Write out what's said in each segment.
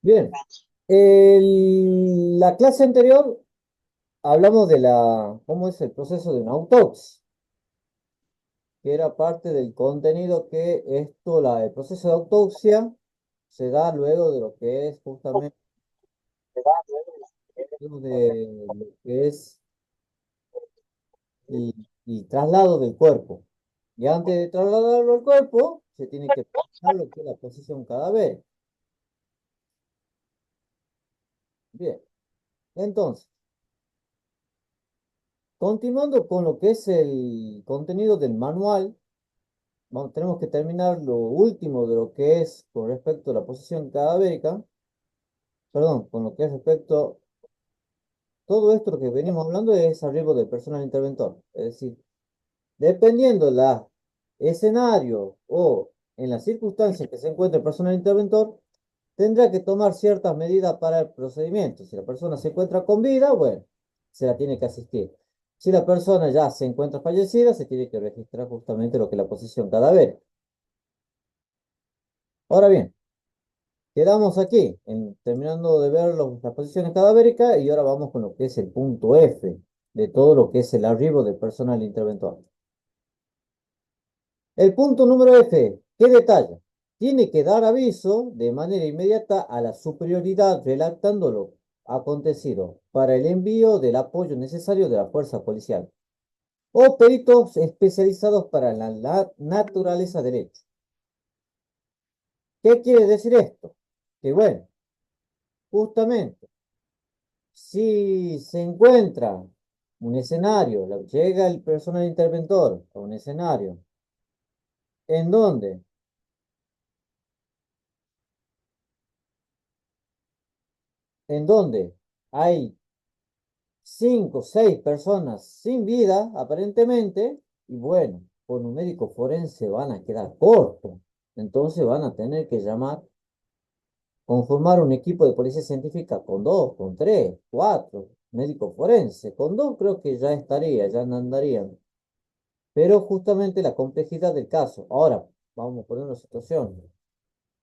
Bien, la clase anterior hablamos de cómo es el proceso de una autopsia, que era parte del contenido que el proceso de autopsia se da luego de lo que es justamente lo que es el traslado del cuerpo. Y antes de trasladarlo al cuerpo, se tiene que pensar lo que es la posición cadáver. Bien, entonces, continuando con lo que es el contenido del manual. Tenemos que terminar lo último de lo que es con respecto a la posición cadavérica, perdón, con lo que es respecto, todo esto lo que venimos hablando es arribo del personal interventor, es decir, dependiendo la escenario o en las circunstancias que se encuentre el personal interventor, tendrá que tomar ciertas medidas para el procedimiento. Si la persona se encuentra con vida, bueno, se la tiene que asistir. Si la persona ya se encuentra fallecida, se tiene que registrar justamente lo que es la posición cadavérica. Ahora bien, quedamos aquí, terminando de ver las posiciones cadavéricas y ahora vamos con lo que es el punto F de todo lo que es el arribo del personal interventor. El punto número F, ¿qué detalla? Tiene que dar aviso de manera inmediata a la superioridad relatando lo acontecido para el envío del apoyo necesario de la fuerza policial o peritos especializados para la naturaleza del hecho. ¿Qué quiere decir esto? Que bueno, justamente si se encuentra un escenario, llega el personal interventor a un escenario en donde, en donde hay 5 o 6 personas sin vida, aparentemente, y bueno, con un médico forense van a quedar cortos. Entonces van a tener que conformar un equipo de policía científica con dos, con tres, cuatro médicos forenses. Con dos creo que ya estaría, ya andarían. Pero justamente la complejidad del caso. Ahora, vamos a poner una situación.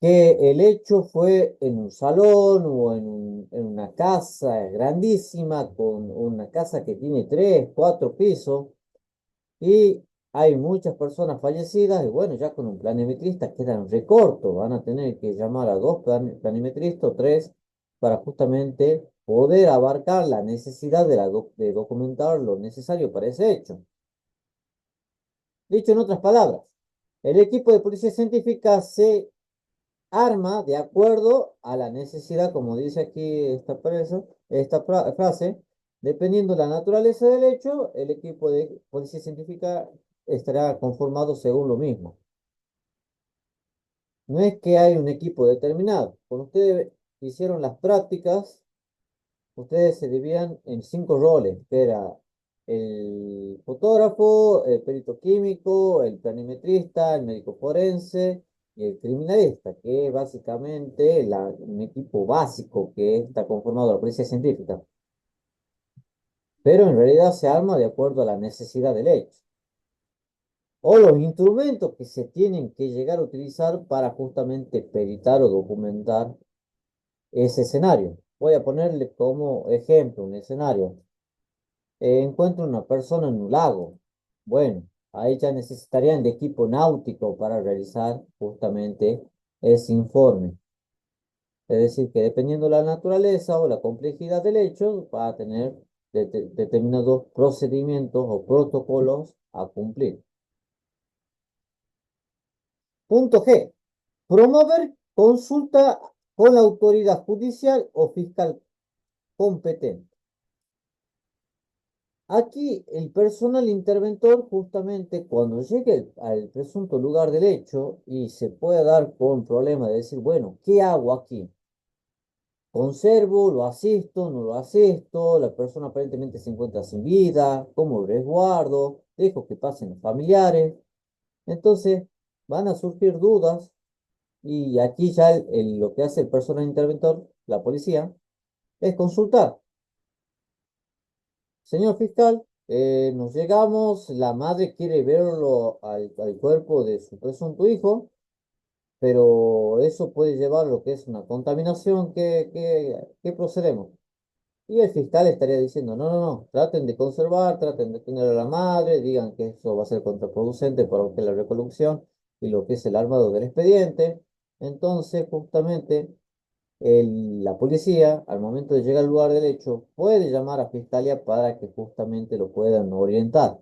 Que el hecho fue en un salón o en una casa grandísima, con una casa que tiene 3, 4 pisos, y hay muchas personas fallecidas, y bueno, ya con un planimetrista quedan recortos, van a tener que llamar a dos planimetristas o tres para justamente poder abarcar la necesidad de documentar lo necesario para ese hecho. Dicho en otras palabras, el equipo de policía científica se arma de acuerdo a la necesidad, como dice aquí esta frase, dependiendo de la naturaleza del hecho, el equipo de policía científica estará conformado según lo mismo. No es que hay un equipo determinado. Cuando ustedes hicieron las prácticas, ustedes se dividían en 5 roles, que era el fotógrafo, el perito químico, el planimetrista, el médico forense y el criminalista, que es básicamente un equipo básico que está conformado de la policía científica. Pero en realidad se arma de acuerdo a la necesidad del hecho o los instrumentos que se tienen que llegar a utilizar para justamente peritar o documentar ese escenario. Voy a ponerle como ejemplo un escenario. Encuentro una persona en un lago. Bueno, ahí ya necesitarían de equipo náutico para realizar justamente ese informe. Es decir, que dependiendo de la naturaleza o la complejidad del hecho, va a tener determinados procedimientos o protocolos a cumplir. Punto G. Promover consulta con la autoridad judicial o fiscal competente. Aquí el personal interventor, justamente cuando llegue al presunto lugar del hecho y se puede dar con problema de decir, bueno, ¿qué hago aquí? ¿Conservo? ¿Lo asisto? ¿No lo asisto? La persona aparentemente se encuentra sin vida. ¿Cómo resguardo? ¿Dejo que pasen los familiares? Entonces van a surgir dudas y aquí ya lo que hace el personal interventor, la policía, es consultar. Señor fiscal, nos llegamos, la madre quiere verlo al cuerpo de su presunto hijo. pero eso puede llevar a lo que es una contaminación que procedemos. Y el fiscal estaría diciendo, no, no, no, traten de conservar, traten de tener a la madre, digan que eso va a ser contraproducente para lo que es la reproducción y lo que es el armado del expediente. Entonces, justamente, la policía, al momento de llegar al lugar del hecho, puede llamar a fiscalía para que justamente lo puedan orientar.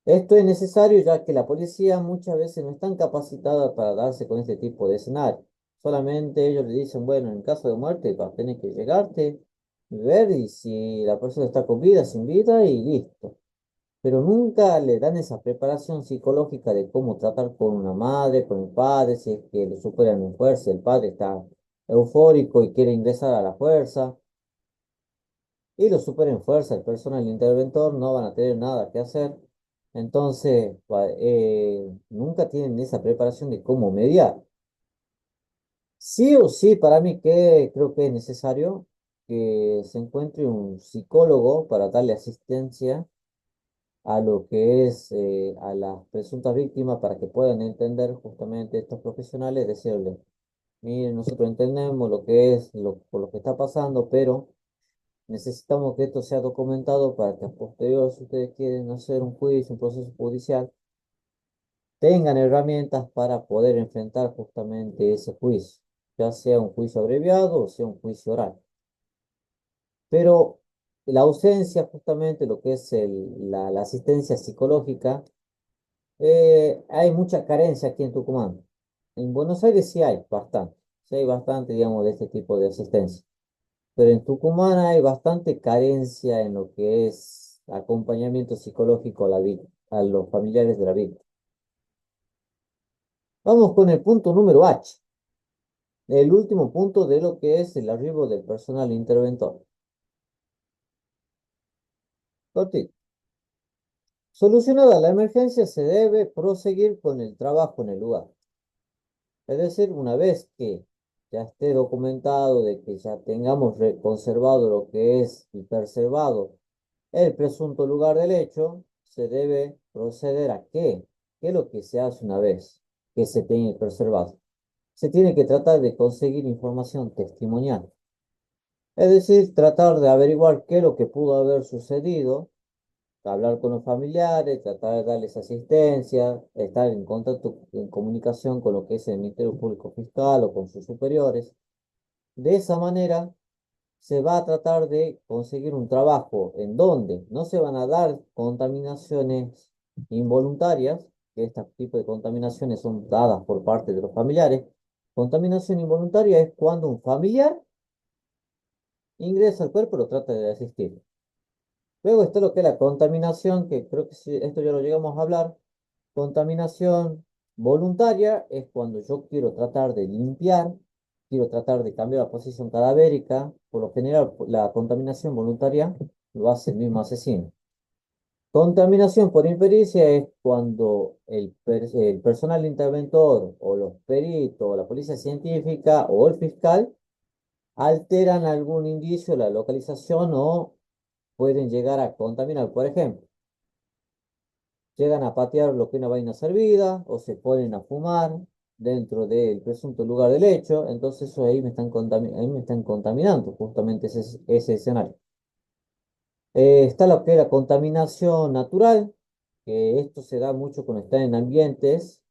Esto es necesario ya que la policía muchas veces no están capacitada para darse con este tipo de escenario. Solamente ellos le dicen, bueno, en caso de muerte vas a tener que llegarte, ver y si la persona está con vida, sin vida y listo. Pero nunca le dan esa preparación psicológica de cómo tratar con una madre, con el padre, si es que lo superan en fuerza, el padre está eufórico y quiere ingresar a la fuerza y lo supera en fuerza, el personal interventor no van a tener nada que hacer. Entonces, nunca tienen esa preparación de cómo mediar. Sí o sí, para mí que creo que es necesario que se encuentre un psicólogo para darle asistencia a lo que es a las presuntas víctimas para que puedan entender justamente estos profesionales, decirles, miren, nosotros entendemos lo que es, por lo que está pasando, pero necesitamos que esto sea documentado para que a posterior, si ustedes quieren hacer un juicio, un proceso judicial, tengan herramientas para poder enfrentar justamente ese juicio, ya sea un juicio abreviado o sea un juicio oral. Pero la ausencia, justamente lo que es la asistencia psicológica, hay mucha carencia aquí en Tucumán. En Buenos Aires sí hay bastante, digamos, de este tipo de asistencia. Pero en Tucumán hay bastante carencia en lo que es acompañamiento psicológico a a los familiares de la víctima. Vamos con el punto número H, el último punto de lo que es el arribo del personal interventor. Cortito. Solucionada la emergencia, se debe proseguir con el trabajo en el lugar. Es decir, una vez que ya esté documentado, de que ya tengamos conservado lo que es y preservado el presunto lugar del hecho, se debe proceder a qué. ¿Qué es lo que se hace una vez que se tiene preservado? Se tiene que tratar de conseguir información testimonial. Es decir, tratar de averiguar qué es lo que pudo haber sucedido, hablar con los familiares, tratar de darles asistencia, estar en contacto, en comunicación con lo que es el Ministerio Público Fiscal o con sus superiores. De esa manera se va a tratar de conseguir un trabajo en donde no se van a dar contaminaciones involuntarias, que este tipo de contaminaciones son dadas por parte de los familiares. Contaminación involuntaria es cuando un familiar ingresa al cuerpo y lo trata de asistir. Luego está lo que es la contaminación, que creo que esto ya lo llegamos a hablar. Contaminación voluntaria es cuando yo quiero tratar de limpiar, quiero tratar de cambiar la posición cadavérica. Por lo general, la contaminación voluntaria lo hace el mismo asesino. Contaminación por impericia es cuando el personal interventor o los peritos o la policía científica o el fiscal alteran algún indicio, la localización o pueden llegar a contaminar. Por ejemplo, llegan a patear lo que es una vaina servida o se ponen a fumar dentro del presunto lugar del hecho, entonces eso ahí me están contaminando justamente ese escenario. Está lo que es la contaminación natural, que esto se da mucho cuando están en ambientes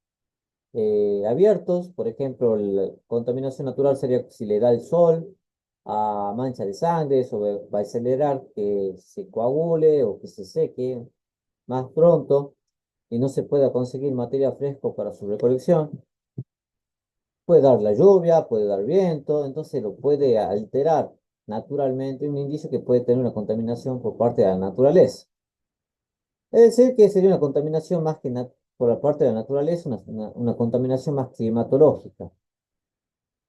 abiertos. Por ejemplo, la contaminación natural sería si le da el sol a mancha de sangre, eso va a acelerar que se coagule o que se seque más pronto y no se pueda conseguir material fresco para su recolección. Puede dar la lluvia, puede dar viento, entonces lo puede alterar naturalmente, un indicio que puede tener una contaminación por parte de la naturaleza. Es decir, que sería una contaminación más que por la parte de la naturaleza, una contaminación más climatológica.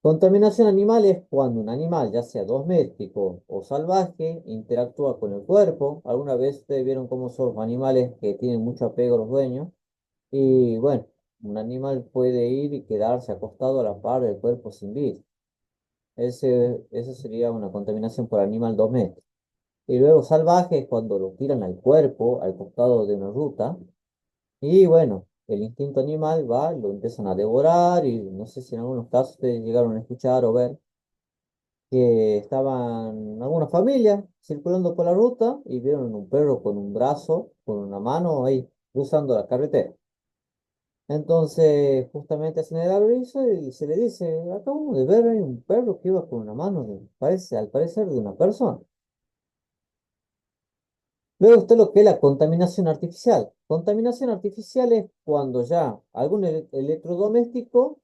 Contaminación animal es cuando un animal, ya sea doméstico o salvaje, interactúa con el cuerpo. Alguna vez ustedes vieron cómo son los animales que tienen mucho apego a los dueños. Y bueno, un animal puede ir y quedarse acostado a la par del cuerpo sin vida. Eso sería una contaminación por animal doméstico. Y luego salvaje es cuando lo tiran al cuerpo, al costado de una ruta. Y bueno, el instinto animal va, lo empiezan a devorar y no sé si en algunos casos ustedes llegaron a escuchar o ver que estaban algunas familias circulando por la ruta y vieron un perro con un brazo, con una mano ahí cruzando la carretera. Entonces, justamente hacen el aviso y se le dice, acabamos de ver ahí un perro que iba con una mano, parece, al parecer, de una persona. Luego está lo que es la contaminación artificial. Contaminación artificial es cuando ya algún electrodoméstico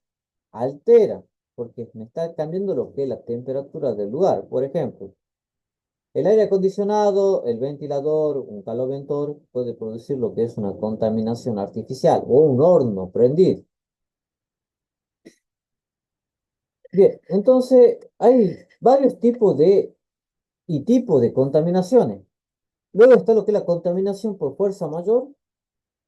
altera, porque me está cambiando lo que es la temperatura del lugar. Por ejemplo, el aire acondicionado, el ventilador, un caloventor puede producir lo que es una contaminación artificial o un horno prendido. Bien, entonces hay varios tipos tipos de contaminaciones. Luego está lo que es la contaminación por fuerza mayor,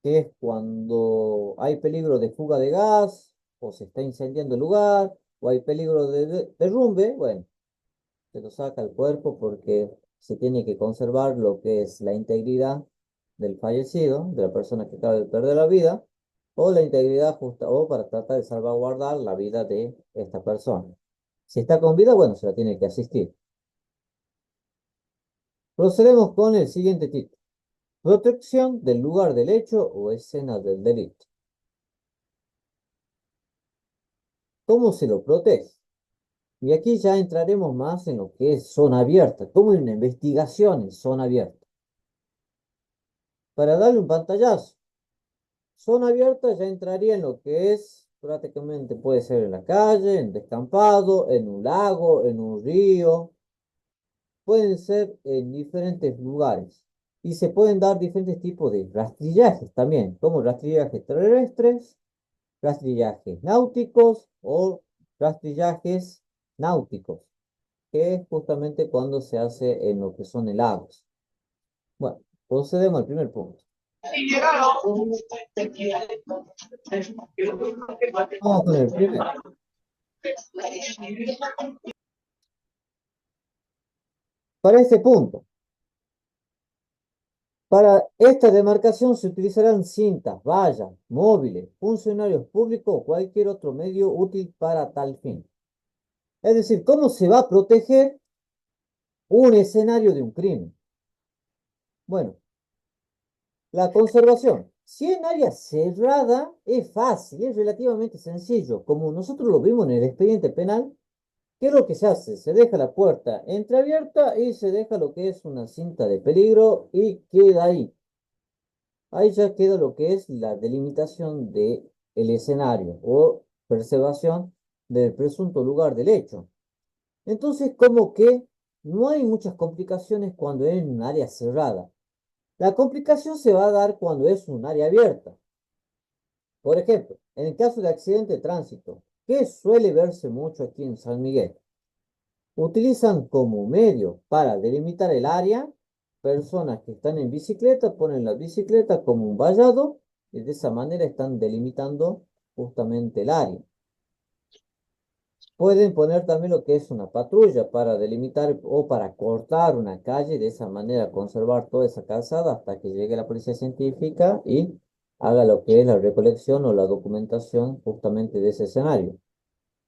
que es cuando hay peligro de fuga de gas, o se está incendiando el lugar, o hay peligro de derrumbe, bueno, se lo saca el cuerpo porque se tiene que conservar lo que es la integridad del fallecido, de la persona que acaba de perder la vida, o la integridad justa, o para tratar de salvaguardar la vida de esta persona. Si está con vida, bueno, se la tiene que asistir. Procedemos con el siguiente título. Protección del lugar del hecho o escena del delito. ¿Cómo se lo protege? Y aquí ya entraremos más en lo que es zona abierta, como en una investigación en zona abierta. Para darle un pantallazo, zona abierta ya entraría en lo que es, prácticamente puede ser en la calle, en descampado, en un lago, en un río, pueden ser en diferentes lugares. Y se pueden dar diferentes tipos de rastrillajes también, como rastrillajes terrestres, rastrillajes náuticos o rastrillajes náuticos, que es justamente cuando se hace en lo que son lagos. Bueno, procedemos al primer punto. Vamos con el primero. Para este punto, para esta demarcación se utilizarán cintas, vallas, móviles, funcionarios públicos o cualquier otro medio útil para tal fin. Es decir, ¿cómo se va a proteger un escenario de un crimen? Bueno, la conservación. Si en área cerrada es fácil, es relativamente sencillo. Como nosotros lo vimos en el expediente penal, ¿qué es lo que se hace? Se deja la puerta entreabierta y se deja lo que es una cinta de peligro y queda ahí. Ahí ya queda lo que es la delimitación del escenario o preservación del presunto lugar del hecho. Entonces, como que no hay muchas complicaciones cuando es en un área cerrada. La complicación se va a dar cuando es un área abierta. Por ejemplo, en el caso de accidente de tránsito, que suele verse mucho aquí en San Miguel, utilizan como medio para delimitar el área personas que están en bicicleta, ponen la bicicleta como un vallado y de esa manera están delimitando justamente el área. Pueden poner también lo que es una patrulla para delimitar o para cortar una calle, de esa manera conservar toda esa calzada hasta que llegue la policía científica y haga lo que es la recolección o la documentación justamente de ese escenario.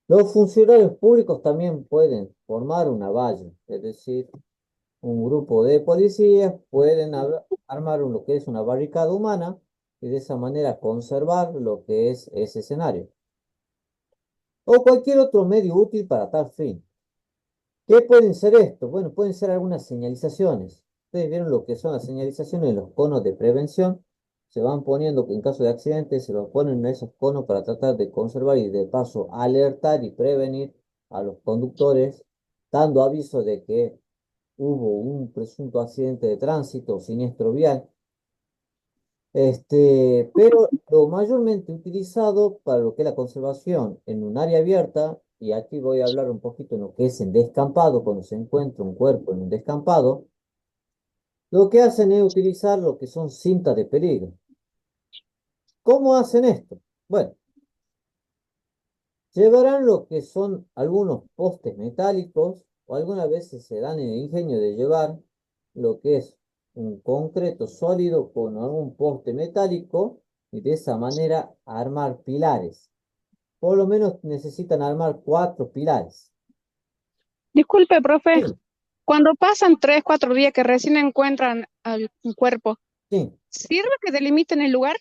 Los funcionarios públicos también pueden formar una valla, es decir, un grupo de policías pueden armar lo que es una barricada humana y de esa manera conservar lo que es ese escenario o cualquier otro medio útil para tal fin. ¿Qué pueden ser estos? Bueno, pueden ser algunas señalizaciones. Ustedes vieron lo que son las señalizaciones en los conos de prevención. Se van poniendo, en caso de accidentes, se los ponen en esos conos para tratar de conservar y de paso alertar y prevenir a los conductores, dando aviso de que hubo un presunto accidente de tránsito o siniestro vial. Pero lo mayormente utilizado para lo que es la conservación en un área abierta, y aquí voy a hablar un poquito en lo que es en descampado, cuando se encuentra un cuerpo en un descampado, lo que hacen es utilizar lo que son cintas de peligro. ¿Cómo hacen esto? Bueno, llevarán lo que son algunos postes metálicos, o algunas veces se dan el ingenio de llevar lo que es un concreto sólido con algún poste metálico y de esa manera armar pilares. Por lo menos necesitan armar 4 pilares. Disculpe, profe, Sí, cuando pasan 3, 4 días que recién encuentran al cuerpo, sí, ¿sirve que delimiten el lugar?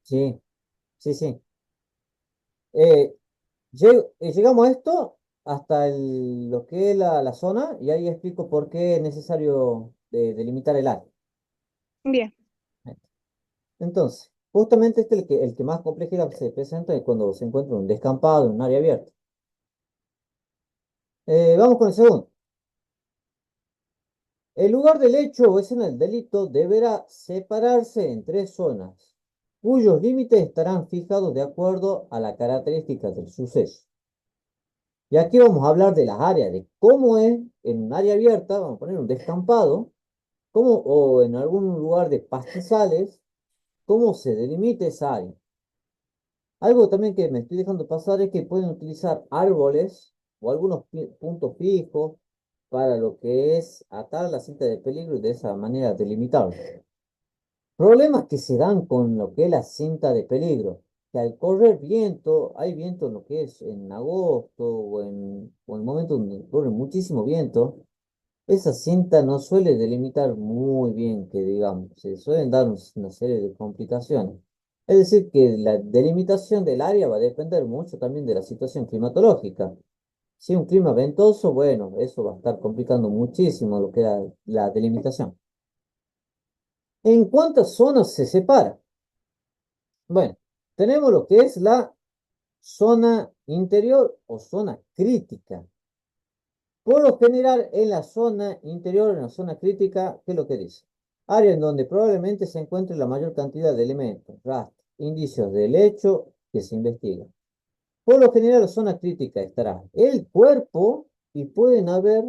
sí, sí, sí. Llegamos a esto hasta lo que es la zona y ahí explico por qué es necesario delimitar el área. Bien, Entonces, justamente este es el que más complejidad se presenta cuando se encuentra un descampado en un área abierta. Vamos con el segundo. El lugar del hecho o escena del delito deberá separarse en 3 zonas, cuyos límites estarán fijados de acuerdo a las características del suceso. Y aquí vamos a hablar de las áreas, de cómo es en un área abierta, vamos a poner un descampado, cómo, o en algún lugar de pastizales, cómo se delimita esa área. Algo también que me estoy dejando pasar es que pueden utilizar árboles o algunos puntos fijos para lo que es atar la cinta de peligro y de esa manera delimitarlo. Problemas que se dan con lo que es la cinta de peligro, que al correr viento, hay viento en lo que es en agosto o en momentos donde corre muchísimo viento, esa cinta no suele delimitar muy bien, que digamos, se suelen dar una serie de complicaciones. Es decir, que la delimitación del área va a depender mucho también de la situación climatológica. Si un clima ventoso, bueno, eso va a estar complicando muchísimo lo que es la delimitación. ¿En cuántas zonas se separa? Bueno, tenemos lo que es la zona interior o zona crítica. Por lo general, en la zona interior, en la zona crítica, ¿qué es lo que dice? Área en donde probablemente se encuentre la mayor cantidad de elementos, rastros, indicios del hecho que se investiga. Por lo general, la zona crítica estará el cuerpo y pueden haber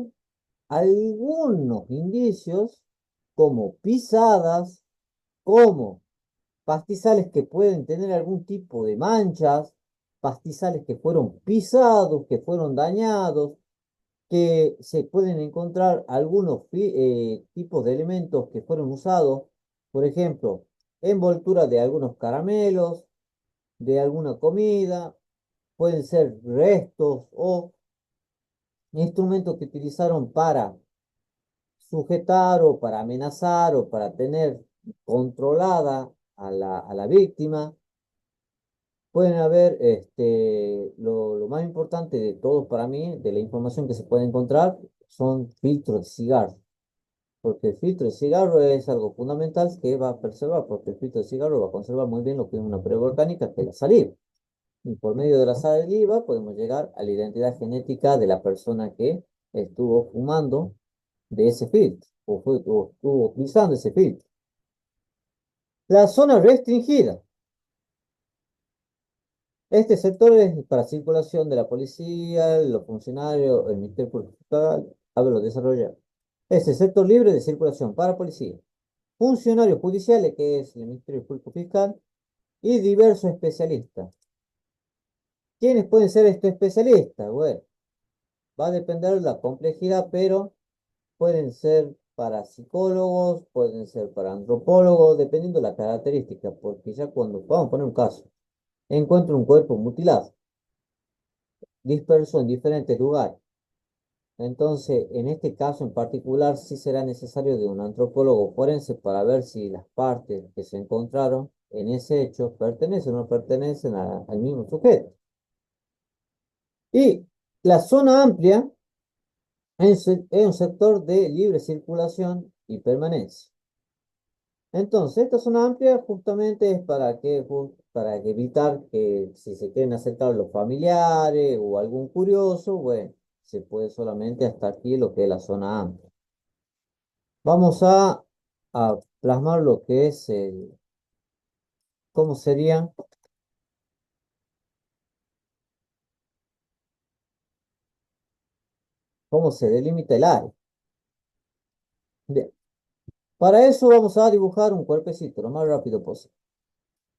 algunos indicios como pisadas, como pastizales que pueden tener algún tipo de manchas, pastizales que fueron pisados, que fueron dañados, que se pueden encontrar algunos tipos de elementos que fueron usados, por ejemplo, envoltura de algunos caramelos, de alguna comida, pueden ser restos o instrumentos que utilizaron para sujetar o para amenazar o para tener controlada a la víctima. Pueden haber, lo más importante de todos para mí, de la información que se puede encontrar, son filtros de cigarro, porque el filtro de cigarro es algo fundamental que va a preservar, porque el filtro de cigarro va a conservar muy bien lo que es una prueba orgánica, que es la saliva. Y por medio de la saliva podemos llegar a la identidad genética de la persona que estuvo fumando de ese filtro, o estuvo utilizando ese filtro. La zona restringida. Este sector es para circulación de la policía, los funcionarios, el Ministerio Público Fiscal, lo desarrolla. Este sector libre de circulación para policía, funcionarios judiciales, que es el Ministerio Público Fiscal, y diversos especialistas. ¿Quiénes pueden ser estos especialistas? Bueno, va a depender de la complejidad, pero pueden ser para psicólogos, pueden ser para antropólogos, dependiendo de la característica, porque ya cuando, vamos a poner un caso, encuentro un cuerpo mutilado, disperso en diferentes lugares. Entonces, en este caso en particular, sí será necesario de un antropólogo forense para ver si las partes que se encontraron en ese hecho pertenecen o no pertenecen al mismo sujeto. Y la zona amplia es un sector de libre circulación y permanencia. Entonces, esta zona amplia justamente es para evitar que si se quieren acercar los familiares o algún curioso, bueno, se puede solamente hasta aquí lo que es la zona amplia. Vamos a plasmar lo que es cómo sería, cómo se delimita el área. Bien, para eso vamos a dibujar un cuerpecito lo más rápido posible.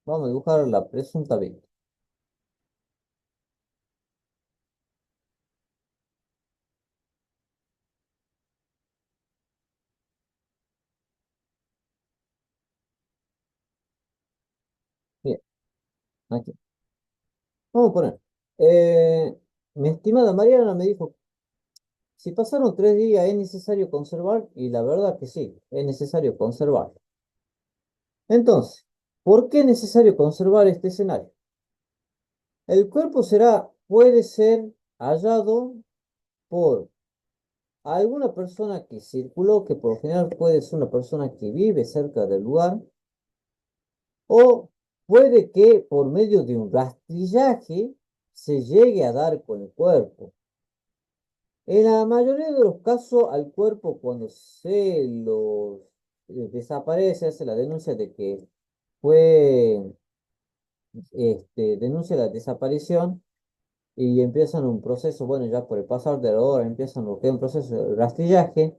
Vamos a dibujar la presunta víctima. Bien. Aquí. Vamos a poner. eh, Mi estimada Mariana me dijo, si pasaron 3 días, ¿es necesario conservar? Y la verdad que sí, es necesario conservar. Entonces, ¿por qué es necesario conservar este escenario? El cuerpo puede ser hallado por alguna persona que circuló, que por lo general puede ser una persona que vive cerca del lugar, o puede que por medio de un rastrillaje se llegue a dar con el cuerpo. En la mayoría de los casos, al cuerpo cuando se lo desaparece, hace la denuncia de que fue, denuncia la desaparición y empiezan un proceso, bueno, ya por el pasar de la hora empiezan lo que es un proceso de rastrillaje,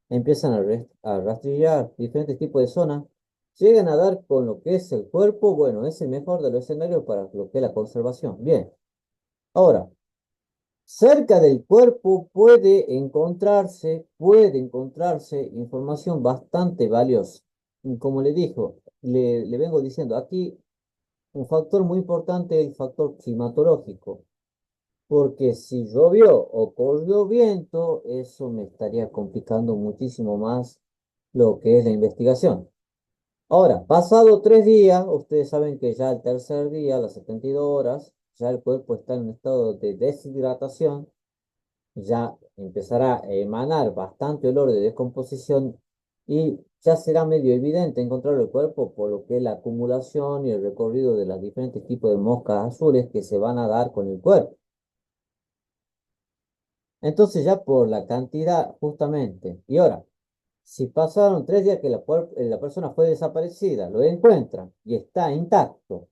empiezan a rastrillar diferentes tipos de zonas, llegan a dar con lo que es el cuerpo, bueno, es el mejor de los escenarios para lo que es la conservación. Bien, ahora, cerca del cuerpo puede encontrarse información bastante valiosa. Y como le vengo diciendo, aquí un factor muy importante es el factor climatológico. Porque si llovió o corrió viento, eso me estaría complicando muchísimo más lo que es la investigación. Ahora, pasado 3 días, ustedes saben que ya el tercer día, las 72 horas, ya el cuerpo está en un estado de deshidratación, ya empezará a emanar bastante olor de descomposición y ya será medio evidente encontrar el cuerpo por lo que es la acumulación y el recorrido de los diferentes tipos de moscas azules que se van a dar con el cuerpo. Entonces ya por la cantidad, justamente. Y ahora, si pasaron 3 días que la persona fue desaparecida, lo encuentran y está intacto,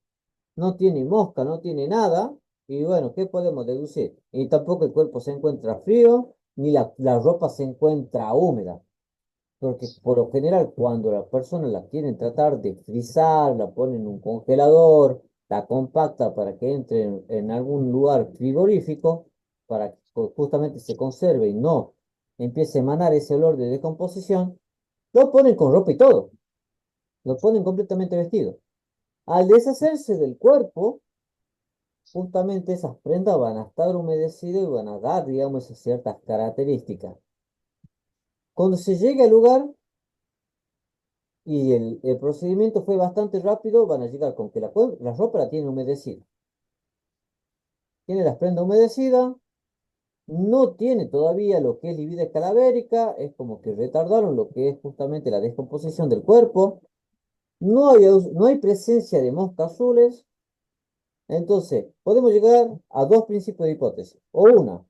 no tiene mosca, no tiene nada, y bueno, ¿qué podemos deducir? Y tampoco el cuerpo se encuentra frío, ni la ropa se encuentra húmeda. Porque por lo general, cuando las personas la quieren tratar de frizar, la ponen en un congelador, la compacta para que entre en algún lugar frigorífico, para que justamente se conserve y no empiece a emanar ese olor de descomposición, lo ponen con ropa y todo, lo ponen completamente vestido. Al deshacerse del cuerpo, justamente esas prendas van a estar humedecidas y van a dar, digamos, esas ciertas características. Cuando se llegue al lugar, y el procedimiento fue bastante rápido, van a llegar con que la ropa la tiene humedecida. Tiene las prendas humedecidas, no tiene todavía lo que es lividez cadavérica, es como que retardaron lo que es justamente la descomposición del cuerpo. No hay presencia de moscas azules, entonces podemos llegar a dos principios de hipótesis. O una,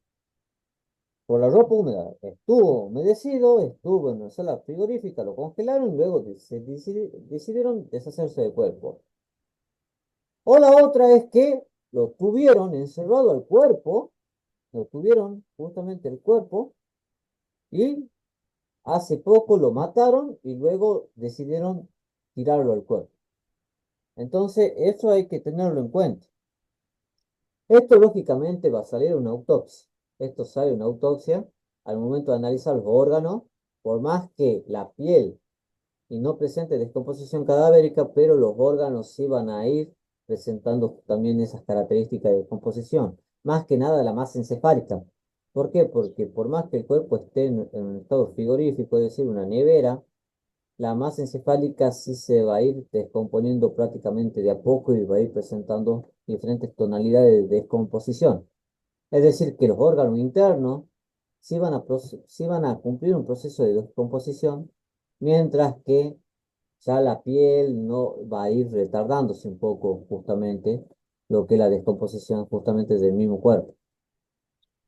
por la ropa húmeda, estuvo humedecido, estuvo en una sala frigorífica, lo congelaron y luego decidieron deshacerse del cuerpo. O la otra es que lo tuvieron encerrado al cuerpo, lo tuvieron justamente el cuerpo y hace poco lo mataron y luego decidieron tirarlo al cuerpo. Entonces, eso hay que tenerlo en cuenta. Esto lógicamente va a salir una autopsia. Esto sale una autopsia al momento de analizar los órganos, por más que la piel y no presente descomposición cadavérica, pero los órganos sí van a ir presentando también esas características de descomposición. Más que nada la masa encefálica. ¿Por qué? Porque por más que el cuerpo esté en un estado frigorífico, es decir, una nevera, la masa encefálica sí se va a ir descomponiendo prácticamente de a poco y va a ir presentando diferentes tonalidades de descomposición. Es decir, que los órganos internos sí van a cumplir un proceso de descomposición, mientras que ya la piel no va a ir retardándose un poco justamente lo que es la descomposición justamente del mismo cuerpo.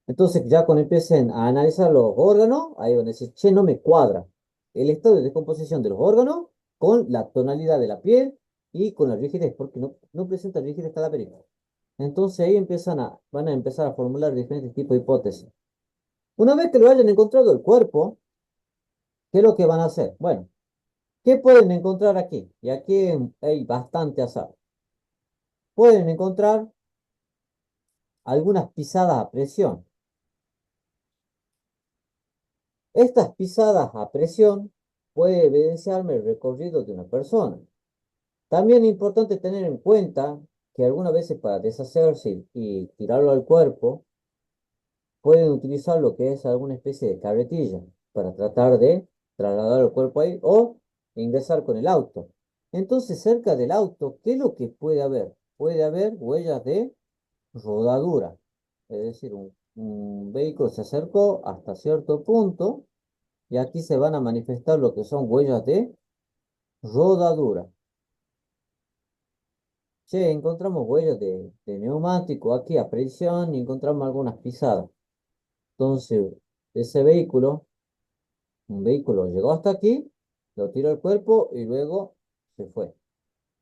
Entonces ya cuando empiecen a analizar los órganos, ahí van a decir, che, no me cuadra el estado de descomposición de los órganos con la tonalidad de la piel y con la rigidez, porque no presenta rigidez cadavérica. Entonces ahí van a empezar a formular diferentes tipos de hipótesis. Una vez que lo hayan encontrado el cuerpo, ¿qué es lo que van a hacer? Bueno, ¿qué pueden encontrar aquí? Y aquí hay bastante azar. Pueden encontrar algunas pisadas a presión. Estas pisadas a presión pueden evidenciarme el recorrido de una persona. También es importante tener en cuenta que algunas veces para deshacerse y tirarlo al cuerpo, pueden utilizar lo que es alguna especie de carretilla para tratar de trasladar el cuerpo ahí o ingresar con el auto. Entonces, cerca del auto, ¿qué es lo que puede haber? Puede haber huellas de rodadura. Es decir, un vehículo se acercó hasta cierto punto y aquí se van a manifestar lo que son huellas de rodadura. Che, encontramos huellas de neumático aquí a presión y encontramos algunas pisadas. Entonces, ese vehículo, un vehículo llegó hasta aquí, lo tiró al cuerpo y luego se fue.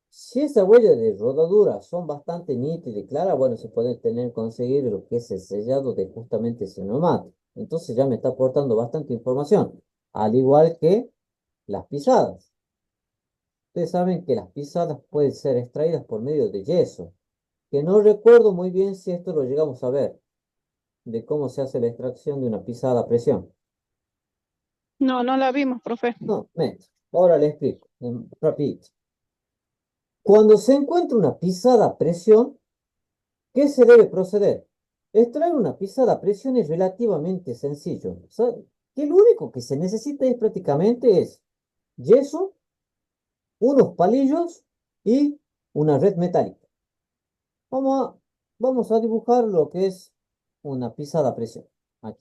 Si esas huellas de rodadura son bastante nítidas y claras, bueno, se puede conseguir lo que es el sellado de justamente ese neumático. Entonces ya me está aportando bastante información, al igual que las pisadas. Ustedes saben que las pisadas pueden ser extraídas por medio de yeso, que no recuerdo muy bien si esto lo llegamos a ver, de cómo se hace la extracción de una pisada a presión. No, no la vimos, profe. No, ahora le explico, rapidito. Cuando se encuentra una pisada a presión, ¿qué se debe proceder? Extraer una pisada a presión es relativamente sencillo. O sea, que lo único que se necesita es prácticamente es yeso, unos palillos y una red metálica. Vamos a, vamos a dibujar lo que es una pisada a presión. Aquí.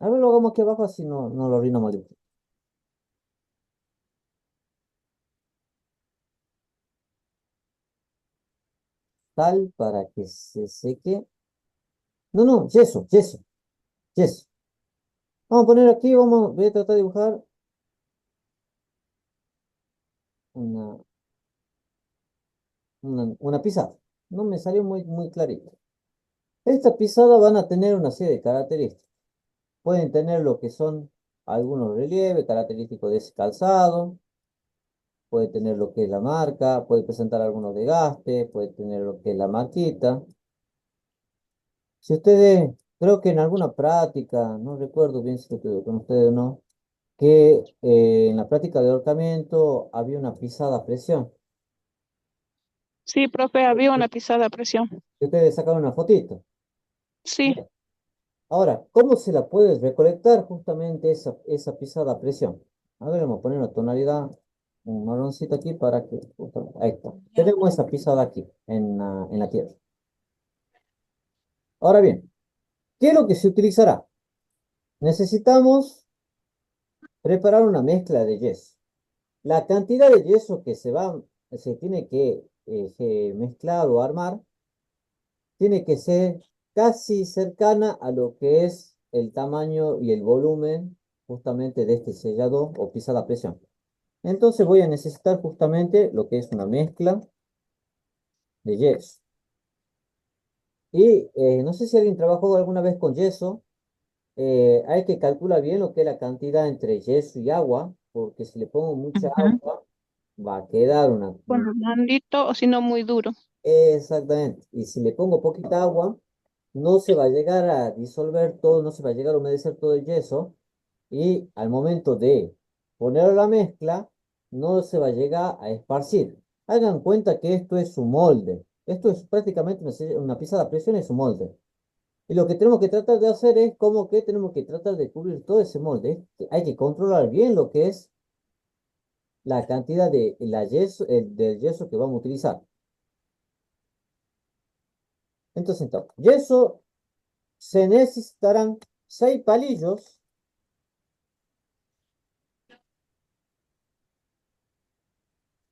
A ver, lo hagamos aquí abajo, así no lo arruinamos el dibujo. Tal para que se seque. No, no, yeso, yeso, yeso. Vamos a poner aquí, voy a tratar de dibujar una, una pisada. No me salió muy clarito. Estas pisadas van a tener una serie de características. Pueden tener lo que son algunos relieves característicos de ese calzado, puede tener lo que es la marca, puede presentar algunos desgastes, puede tener lo que es la marquita. Si ustedes, creo que en alguna práctica, no recuerdo bien si lo tuve con ustedes o no, que en la práctica de ahorcamiento había una pisada a presión. Sí, profe, había una pisada a presión. Y ustedes sacaron una fotito. Sí, Bien. Ahora, ¿cómo se la puede recolectar justamente esa pisada a presión? A ver, vamos a poner una tonalidad, un marroncito aquí para que... Ahí está. Tenemos esa pisada aquí, en la tierra. Ahora bien, ¿qué es lo que se utilizará? Necesitamos preparar una mezcla de yeso. La cantidad de yeso que se tiene que mezclar o armar tiene que ser casi cercana a lo que es el tamaño y el volumen justamente de este sellado o pisada a presión. Entonces voy a necesitar justamente lo que es una mezcla de yeso. Y no sé si alguien trabajó alguna vez con yeso. Hay que calcular bien lo que es la cantidad entre yeso y agua, porque si le pongo mucha ujú, agua, va a quedar bueno, blandito o si no muy duro. exactamente. Y si le pongo poquita agua, no se va a llegar a disolver todo, no se va a llegar a humedecer todo el yeso. Y al momento de poner la mezcla, no se va a llegar a esparcir. Hagan cuenta que esto es un molde. Esto es prácticamente una pisada a presión, es un molde. Y lo que tenemos que tratar de hacer es como que tenemos que tratar de cubrir todo ese molde. Hay que controlar bien lo que es la cantidad del yeso que vamos a utilizar. Entonces, yeso se necesitarán 6 palillos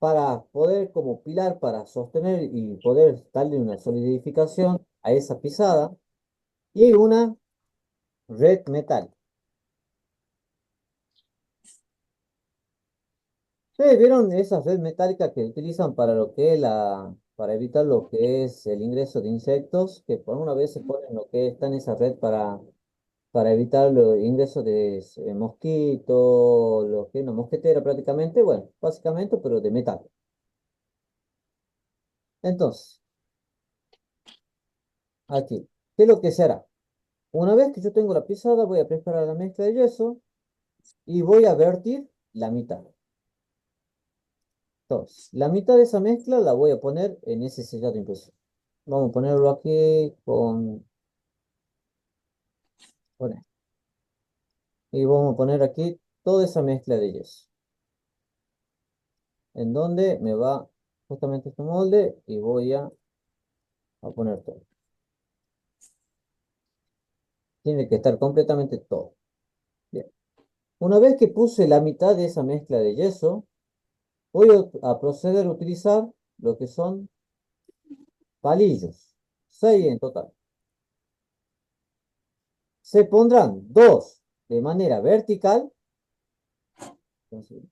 para poder como pilar para sostener y poder darle una solidificación a esa pisada y una red metálica. ¿Ustedes vieron esas redes metálicas que utilizan para lo que es para evitar lo que es el ingreso de insectos? Que por una vez se ponen lo que está en esa red para evitar el ingreso de mosquitos, lo que es una mosquetera prácticamente, bueno, básicamente, pero de metal. Entonces, aquí, ¿qué es lo que se hará? Una vez que yo tengo la pisada, voy a preparar la mezcla de yeso y voy a vertir la mitad. Entonces, la mitad de esa mezcla la voy a poner en ese sellado impreso. Vamos a ponerlo aquí con esto. Y vamos a poner aquí toda esa mezcla de yeso. En donde me va justamente este molde y voy a poner todo. Tiene que estar completamente todo. Bien. Una vez que puse la mitad de esa mezcla de yeso, voy a proceder a utilizar lo que son palillos. 6 en total. Se pondrán dos de manera vertical. Entonces,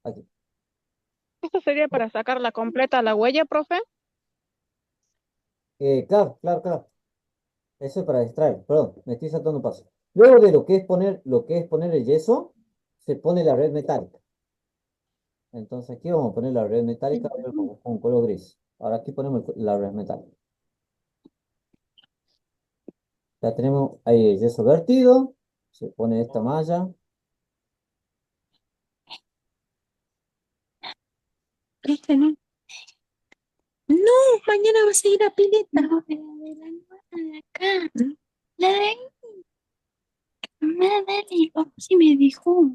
aquí. ¿Esto sería para sacar la completa la huella, profe? Claro, claro, claro. Eso es para distraer. Perdón, me estoy saltando un paso. Luego de lo que es poner el yeso, se pone la red metálica. Entonces aquí vamos a poner la red metálica con color gris. Ahora aquí ponemos la red metálica. Ya tenemos ahí el yeso vertido. Se pone esta malla. Este no. No, mañana vas a ir a pileta. No, pero de la nueva de acá. La de ahí. Mamá, dale. Oh, sí me dijo.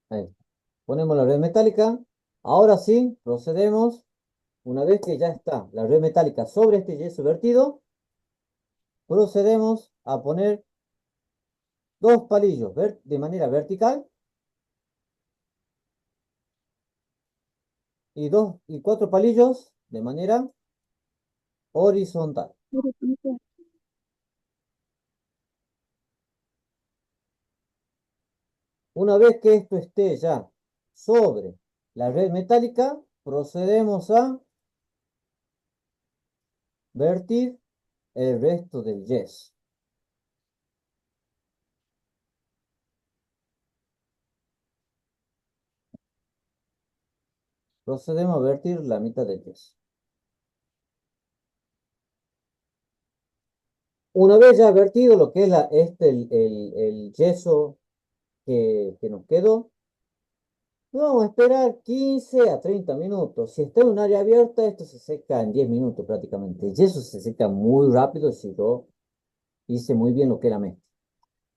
Ahí. Ponemos la red metálica. Ahora sí, procedemos. Una vez que ya está la red metálica sobre este yeso vertido, procedemos a poner dos palillos de manera vertical y cuatro palillos de manera horizontal. Una vez que esto esté ya sobre la red metálica, procedemos a vertir el resto del yeso. Procedemos a vertir la mitad del yeso. Una vez ya vertido lo que es el yeso que nos quedó, vamos a esperar 15 a 30 minutos. Si está en un área abierta, esto se seca en 10 minutos prácticamente. El yeso se seca muy rápido si yo hice muy bien lo que era mezcla.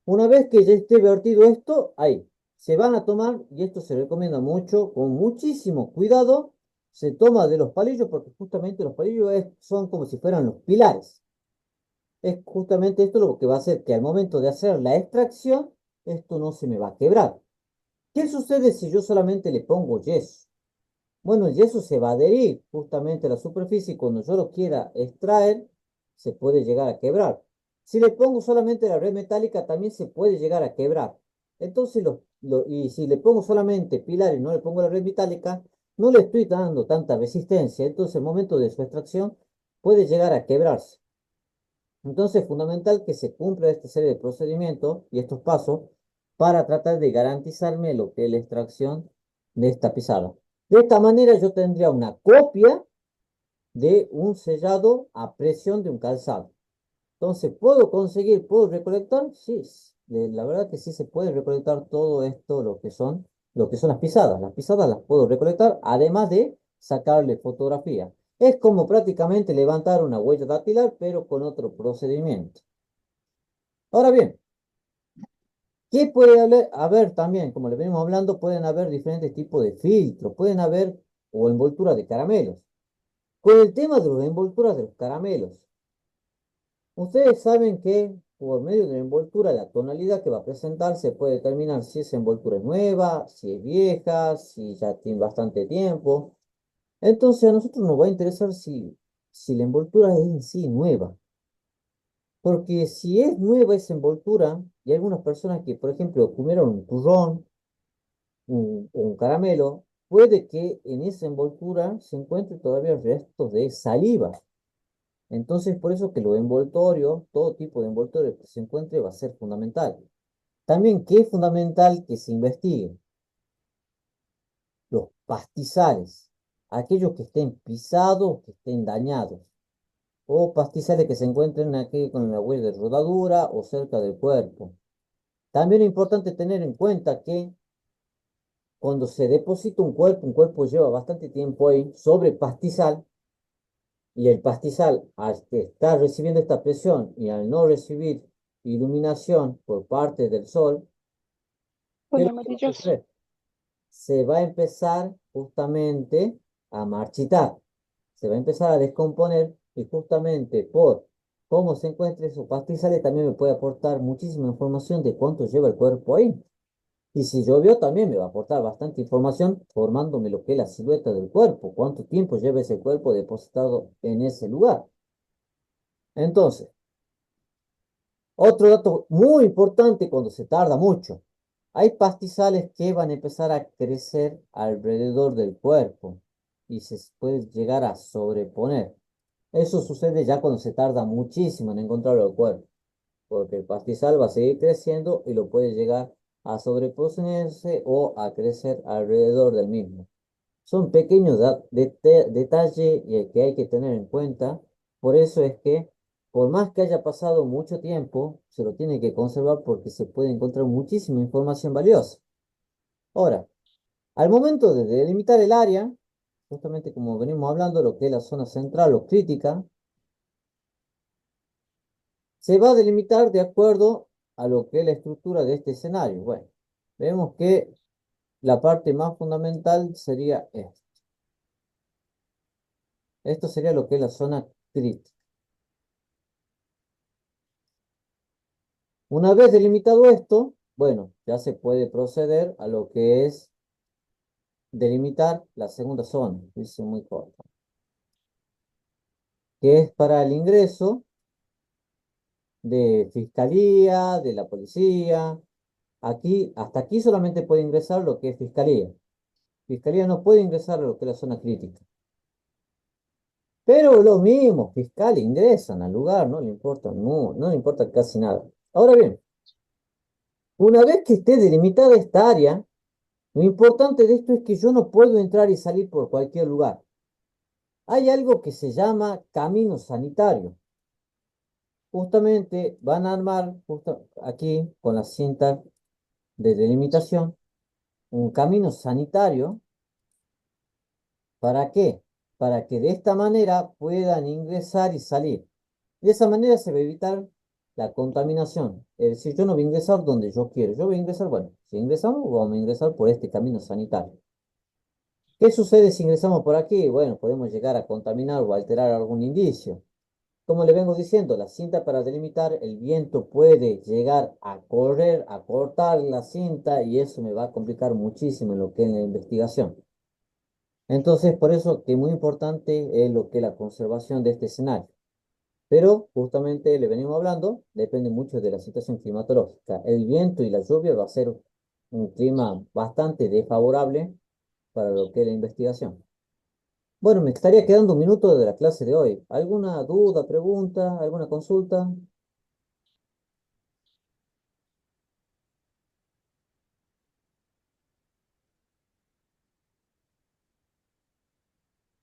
Una vez que ya esté vertido esto, ahí se van a tomar, y esto se recomienda mucho, con muchísimo cuidado, se toma de los palillos porque justamente los palillos son como si fueran los pilares. Es justamente esto lo que va a hacer que al momento de hacer la extracción, esto no se me va a quebrar. ¿Qué sucede si yo solamente le pongo yeso? Bueno, el yeso se va a adherir justamente a la superficie y cuando yo lo quiera extraer, se puede llegar a quebrar. Si le pongo solamente la red metálica, también se puede llegar a quebrar. Entonces, y si le pongo solamente pilar y no le pongo la red metálica, no le estoy dando tanta resistencia. Entonces, el momento de su extracción puede llegar a quebrarse. Entonces, es fundamental que se cumpla esta serie de procedimientos y estos pasos para tratar de garantizarme lo que es la extracción de esta pisada. De esta manera yo tendría una copia de un sellado a presión de un calzado. Entonces, ¿puedo recolectar? Sí, la verdad que sí se puede recolectar todo esto, lo que son las pisadas. Las pisadas las puedo recolectar, además de sacarle fotografía. Es como prácticamente levantar una huella dactilar, pero con otro procedimiento. Ahora bien, ¿qué puede haber también? Como le venimos hablando, pueden haber diferentes tipos de filtros, pueden haber o envolturas de caramelos. Con el tema de las envolturas de los caramelos, ustedes saben que por medio de la envoltura, la tonalidad que va a presentar se puede determinar si esa envoltura es nueva, si es vieja, si ya tiene bastante tiempo. Entonces a nosotros nos va a interesar si la envoltura es en sí nueva. Porque si es nueva esa envoltura, y hay algunas personas que, por ejemplo, comieron un turrón, un caramelo, puede que en esa envoltura se encuentre todavía restos de saliva. Entonces, por eso que los envoltorios, todo tipo de envoltorio que se encuentre va a ser fundamental. También, ¿qué es fundamental que se investigue? Los pastizales, aquellos que estén pisados, que estén dañados, o pastizales que se encuentren aquí con la huella de rodadura o cerca del cuerpo. También es importante tener en cuenta que cuando se deposita un cuerpo lleva bastante tiempo ahí sobre pastizal, y el pastizal, al que está recibiendo esta presión y al no recibir iluminación por parte del sol, ¿qué es Pone lo que va a amarilloso. suceder? Se va a empezar justamente a marchitar, se va a empezar a descomponer, y justamente por cómo se encuentra esos pastizales también me puede aportar muchísima información de cuánto lleva el cuerpo ahí. Y si llovió también me va a aportar bastante información formándome lo que es la silueta del cuerpo, cuánto tiempo lleva ese cuerpo depositado en ese lugar. Entonces, otro dato muy importante cuando se tarda mucho. Hay pastizales que van a empezar a crecer alrededor del cuerpo y se puede llegar a sobreponer. Eso sucede ya cuando se tarda muchísimo en encontrarlo al cuerpo, porque el pastizal va a seguir creciendo y lo puede llegar a sobreponerse o a crecer alrededor del mismo. Son pequeños detalles que hay que tener en cuenta. Por eso es que, por más que haya pasado mucho tiempo, se lo tiene que conservar porque se puede encontrar muchísima información valiosa. Ahora, al momento de delimitar el área, justamente como venimos hablando, lo que es la zona central o crítica, se va a delimitar de acuerdo a lo que es la estructura de este escenario. Bueno, vemos que la parte más fundamental sería esto. Esto sería lo que es la zona crítica. Una vez delimitado esto, bueno, ya se puede proceder a lo que es delimitar la segunda zona, dice muy corta, que es para el ingreso de fiscalía, de la policía. Aquí, hasta aquí solamente puede ingresar lo que es fiscalía. Fiscalía no puede ingresar a lo que es la zona crítica. Pero los mismos fiscales ingresan al lugar, no le importa, no le importa casi nada. Ahora bien, una vez que esté delimitada esta área, lo importante de esto es que yo no puedo entrar y salir por cualquier lugar. Hay algo que se llama camino sanitario. Justamente van a armar justo aquí con la cinta de delimitación un camino sanitario. ¿Para qué? Para que de esta manera puedan ingresar y salir. De esa manera se va a evitar la contaminación. Es decir, yo no voy a ingresar donde yo quiero. Yo voy a ingresar, bueno, si ingresamos, vamos a ingresar por este camino sanitario. ¿Qué sucede si ingresamos por aquí? Bueno, podemos llegar a contaminar o alterar algún indicio. Como le vengo diciendo, la cinta para delimitar, el viento puede llegar a correr, a cortar la cinta, y eso me va a complicar muchísimo en lo que es la investigación. Entonces, por eso que muy importante es lo que es la conservación de este escenario. Pero justamente le venimos hablando, depende mucho de la situación climatológica. El viento y la lluvia va a ser un clima bastante desfavorable para lo que es la investigación. Bueno, me estaría quedando un minuto de la clase de hoy. ¿Alguna duda, pregunta, alguna consulta?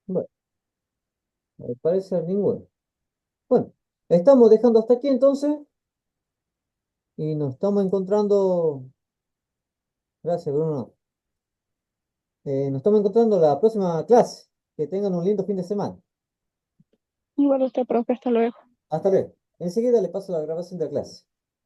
Bueno, me parece ninguno. Bueno, estamos dejando hasta aquí entonces y nos estamos encontrando. Gracias, Bruno. Nos estamos encontrando en la próxima clase. Que tengan un lindo fin de semana. Igual usted, profe, hasta luego. Hasta luego. Enseguida le paso la grabación de la clase.